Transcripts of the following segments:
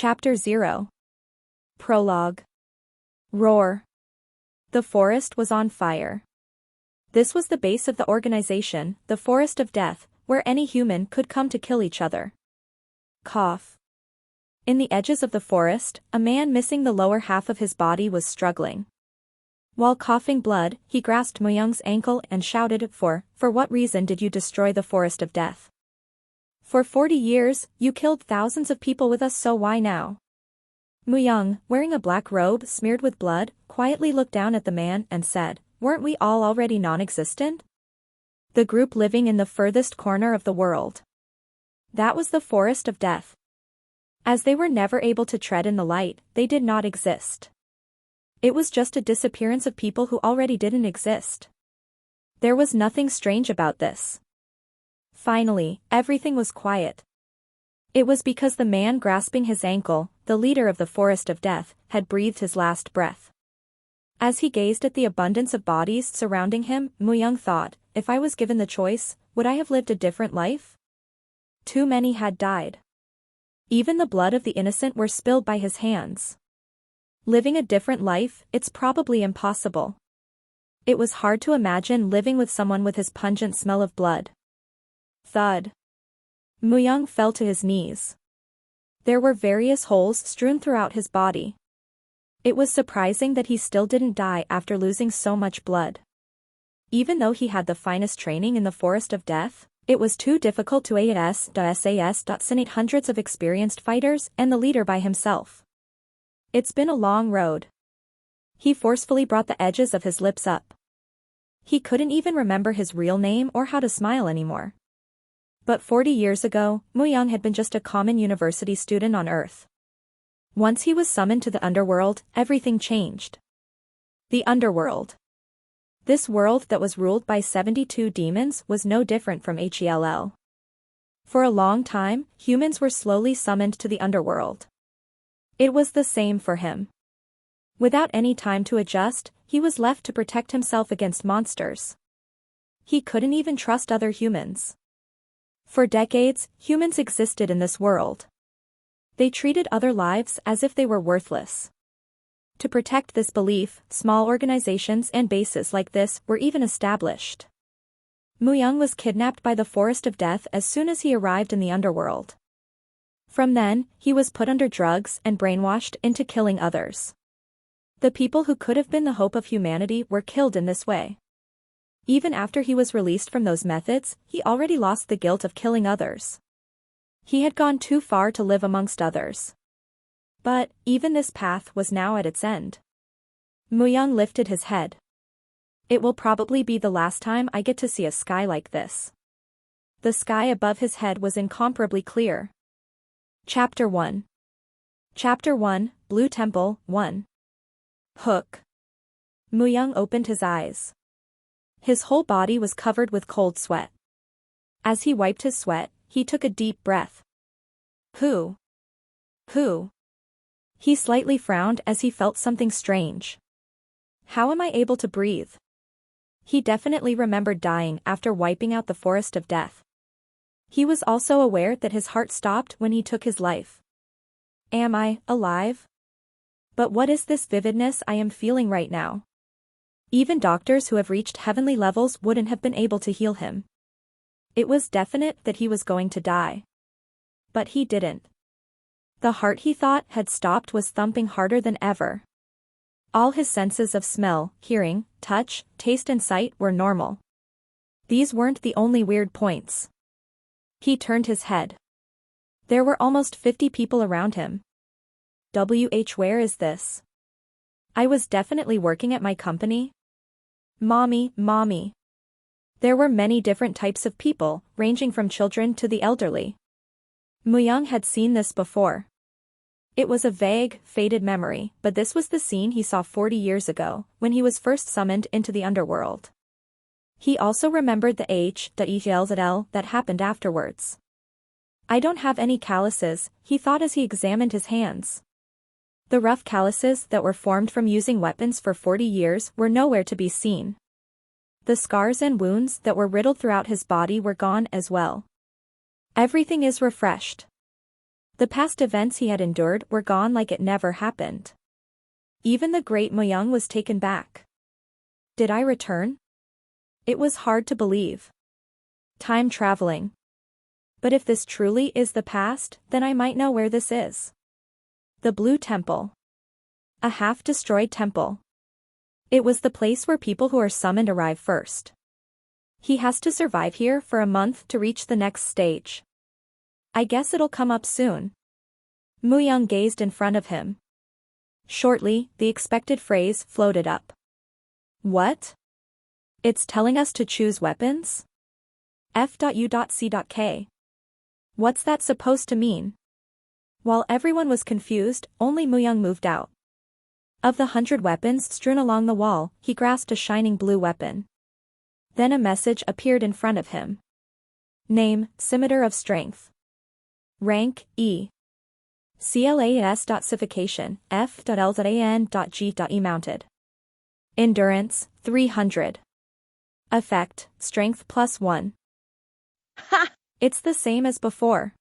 Chapter 0. Prologue. Roar. The forest was on fire. This was the base of the organization, the Forest of Death, where any human could come to kill each other. Cough. In the edges of the forest, a man missing the lower half of his body was struggling. While coughing blood, he grasped Muyang's ankle and shouted, For what reason did you destroy the Forest of Death? For 40 years, you killed thousands of people with us, so why now? Muyang, wearing a black robe smeared with blood, quietly looked down at the man and said, Weren't we all already non-existent? The group living in the furthest corner of the world. That was the Forest of Death. As they were never able to tread in the light, they did not exist. It was just a disappearance of people who already didn't exist. There was nothing strange about this. Finally, everything was quiet. It was because the man grasping his ankle, the leader of the Forest of Death, had breathed his last breath. As he gazed at the abundance of bodies surrounding him, Muyang thought, if I was given the choice, would I have lived a different life? Too many had died. Even the blood of the innocent were spilled by his hands. Living a different life, it's probably impossible. It was hard to imagine living with someone with his pungent smell of blood. Thud. Muyang fell to his knees. There were various holes strewn throughout his body. It was surprising that he still didn't die after losing so much blood. Even though he had the finest training in the Forest of Death, it was too difficult to senate hundreds of experienced fighters and the leader by himself. It's been a long road. He forcefully brought the edges of his lips up. He couldn't even remember his real name or how to smile anymore. But 40 years ago, Muyang had been just a common university student on Earth. Once he was summoned to the underworld, everything changed. The underworld. This world that was ruled by 72 demons was no different from Hell. For a long time, humans were slowly summoned to the underworld. It was the same for him. Without any time to adjust, he was left to protect himself against monsters. He couldn't even trust other humans. For decades, humans existed in this world. They treated other lives as if they were worthless. To protect this belief, small organizations and bases like this were even established. Muyang was kidnapped by the Forest of Death as soon as he arrived in the underworld. From then, he was put under drugs and brainwashed into killing others. The people who could have been the hope of humanity were killed in this way. Even after he was released from those methods, he already lost the guilt of killing others. He had gone too far to live amongst others. But, even this path was now at its end. Muyang lifted his head. It will probably be the last time I get to see a sky like this. The sky above his head was incomparably clear. Chapter 1. Chapter 1, Blue Temple, 1. Hook. Muyang opened his eyes. His whole body was covered with cold sweat. As he wiped his sweat, he took a deep breath. Who? He slightly frowned as he felt something strange. How am I able to breathe? He definitely remembered dying after wiping out the Forest of Death. He was also aware that his heart stopped when he took his life. Am I alive? But what is this vividness I am feeling right now? Even doctors who have reached heavenly levels wouldn't have been able to heal him. It was definite that he was going to die. But he didn't. The heart he thought had stopped was thumping harder than ever. All his senses of smell, hearing, touch, taste and sight were normal. These weren't the only weird points. He turned his head. There were almost 50 people around him. Where is this? I was definitely working at my company. Mommy. There were many different types of people, ranging from children to the elderly. Muyang had seen this before. It was a vague, faded memory, but this was the scene he saw 40 years ago, when he was first summoned into the underworld. He also remembered the Hell that happened afterwards. I don't have any calluses, he thought as he examined his hands. The rough calluses that were formed from using weapons for 40 years were nowhere to be seen. The scars and wounds that were riddled throughout his body were gone as well. Everything is refreshed. The past events he had endured were gone like it never happened. Even the great Moyoung was taken back. Did I return? It was hard to believe. Time traveling. But if this truly is the past, then I might know where this is. The Blue Temple. A half-destroyed temple. It was the place where people who are summoned arrive first. He has to survive here for a month to reach the next stage. I guess it'll come up soon. Moyoung gazed in front of him. Shortly, the expected phrase floated up. What? It's telling us to choose weapons? F.U.C.K. What's that supposed to mean? While everyone was confused, only Moyoung moved out. Of the 100 weapons strewn along the wall, he grasped a shining blue weapon. Then a message appeared in front of him. Name, Scimitar of Strength. Rank, E. CLAS.Cification, F.L.AN.G.E mounted. Endurance, 300. Effect, Strength +1. Ha! It's the same as before.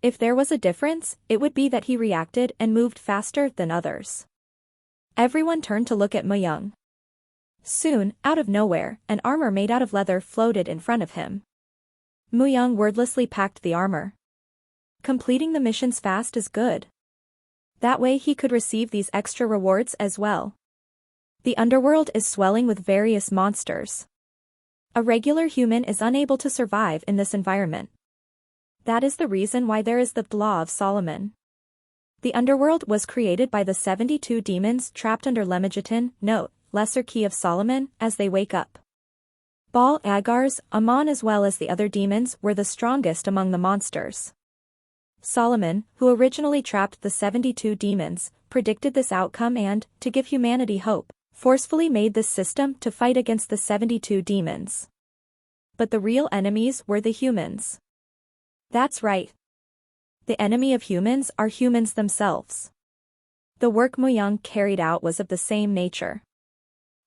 If there was a difference, it would be that he reacted and moved faster than others. Everyone turned to look at Moyoung. Soon, out of nowhere, an armor made out of leather floated in front of him. Moyoung wordlessly packed the armor. Completing the missions fast is good. That way he could receive these extra rewards as well. The underworld is swelling with various monsters. A regular human is unable to survive in this environment. That is the reason why there is the Law of Solomon. The underworld was created by the 72 demons trapped under Lemegeton, note, Lesser Key of Solomon, as they wake up. Baal Agars, Ammon as well as the other demons were the strongest among the monsters. Solomon, who originally trapped the 72 demons, predicted this outcome and, to give humanity hope, forcefully made this system to fight against the 72 demons. But the real enemies were the humans. That's right. The enemy of humans are humans themselves. The work Moyoung carried out was of the same nature.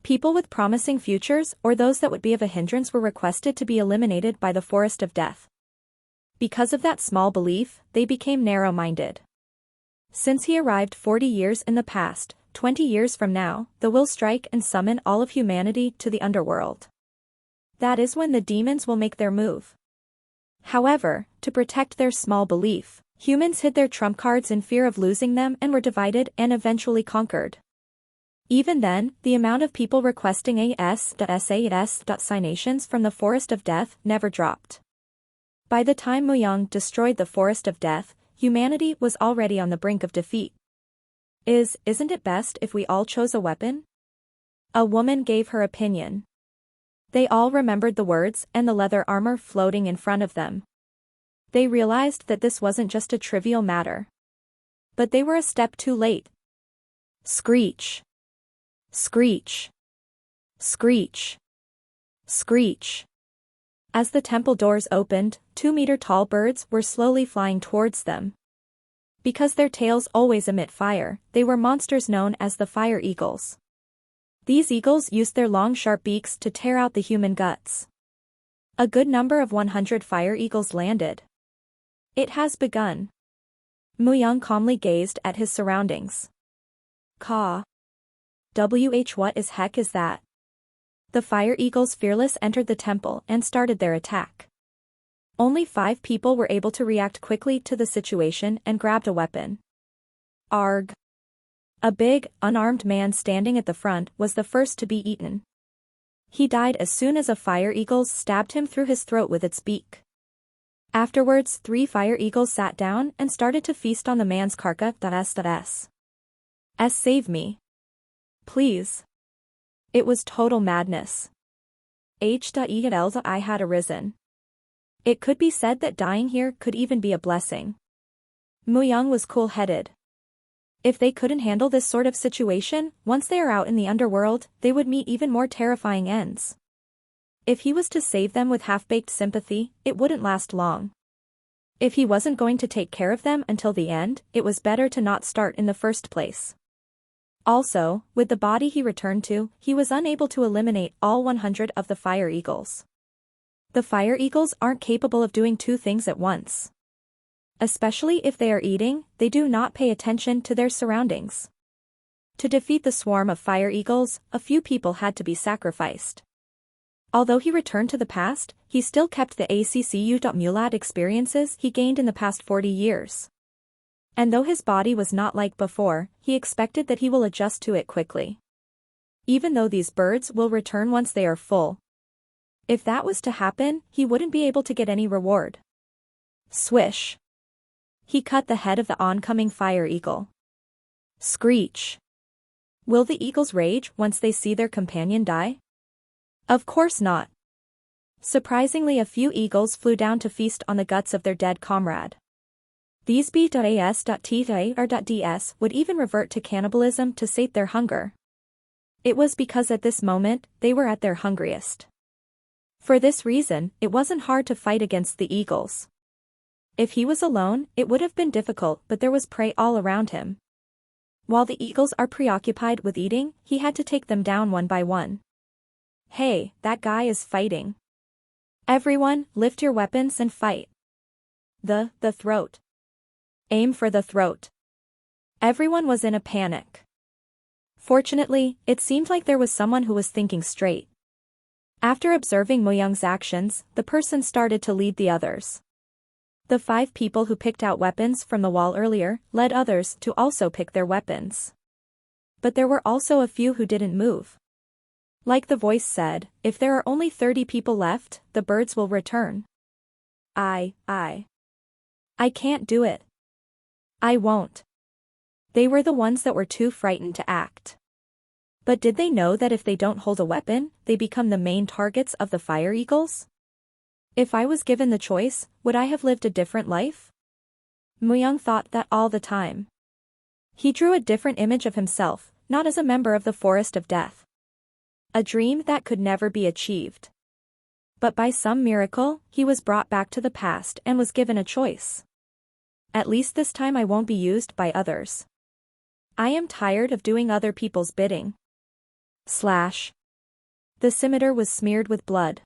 People with promising futures or those that would be of a hindrance were requested to be eliminated by the Forest of Death. Because of that small belief, they became narrow-minded. Since he arrived 40 years in the past, 20 years from now, the will strike and summon all of humanity to the underworld. That is when the demons will make their move. However, to protect their small belief, humans hid their trump cards in fear of losing them and were divided and eventually conquered. Even then, the amount of people requesting AS.SAS.signations from the Forest of Death never dropped. By the time Moyoung destroyed the Forest of Death, humanity was already on the brink of defeat. Isn't it best if we all chose a weapon? A woman gave her opinion. They all remembered the words and the leather armor floating in front of them. They realized that this wasn't just a trivial matter. But they were a step too late. Screech. Screech. Screech. Screech. As the temple doors opened, 2-meter-tall birds were slowly flying towards them. Because their tails always emit fire, they were monsters known as the fire eagles. These eagles used their long sharp beaks to tear out the human guts. A good number of 100 fire eagles landed. It has begun. Moyoung calmly gazed at his surroundings. Caw. What is heck is that? The fire eagles fearless entered the temple and started their attack. Only 5 people were able to react quickly to the situation and grabbed a weapon. Arg. A big, unarmed man standing at the front was the first to be eaten. He died as soon as a fire eagle stabbed him through his throat with its beak. Afterwards 3 fire eagles sat down and started to feast on the man's carcass. Save me. Please. It was total madness. I had arisen. It could be said that dying here could even be a blessing. Moyoung was cool-headed. If they couldn't handle this sort of situation, once they are out in the underworld, they would meet even more terrifying ends. If he was to save them with half-baked sympathy, it wouldn't last long. If he wasn't going to take care of them until the end, it was better to not start in the first place. Also, with the body he returned to, he was unable to eliminate all 100 of the fire eagles. The fire eagles aren't capable of doing 2 things at once. Especially if they are eating, they do not pay attention to their surroundings. To defeat the swarm of fire eagles, a few people had to be sacrificed. Although he returned to the past, he still kept the ACCU.mulad experiences he gained in the past 40 years. And though his body was not like before, he expected that he will adjust to it quickly. Even though these birds will return once they are full. If that was to happen, he wouldn't be able to get any reward. Swish. He cut the head of the oncoming fire eagle. Screech. Will the eagles rage once they see their companion die? Of course not. Surprisingly, a few eagles flew down to feast on the guts of their dead comrade. These B.as.T.A.R.ds would even revert to cannibalism to sate their hunger. It was because at this moment, they were at their hungriest. For this reason, it wasn't hard to fight against the eagles. If he was alone, it would have been difficult, but there was prey all around him. While the eagles are preoccupied with eating, he had to take them down one by one. Hey, that guy is fighting. Everyone, lift your weapons and fight. The throat. Aim for the throat. Everyone was in a panic. Fortunately, it seemed like there was someone who was thinking straight. After observing Moyoung's actions, the person started to lead the others. The 5 people who picked out weapons from the wall earlier led others to also pick their weapons. But there were also a few who didn't move. Like the voice said, if there are only 30 people left, the birds will return. I can't do it. I won't. They were the ones that were too frightened to act. But did they know that if they don't hold a weapon, they become the main targets of the fire eagles? If I was given the choice, would I have lived a different life? Moyoung thought that all the time. He drew a different image of himself, not as a member of the Forest of Death. A dream that could never be achieved. But by some miracle, he was brought back to the past and was given a choice. At least this time I won't be used by others. I am tired of doing other people's bidding. The scimitar was smeared with blood.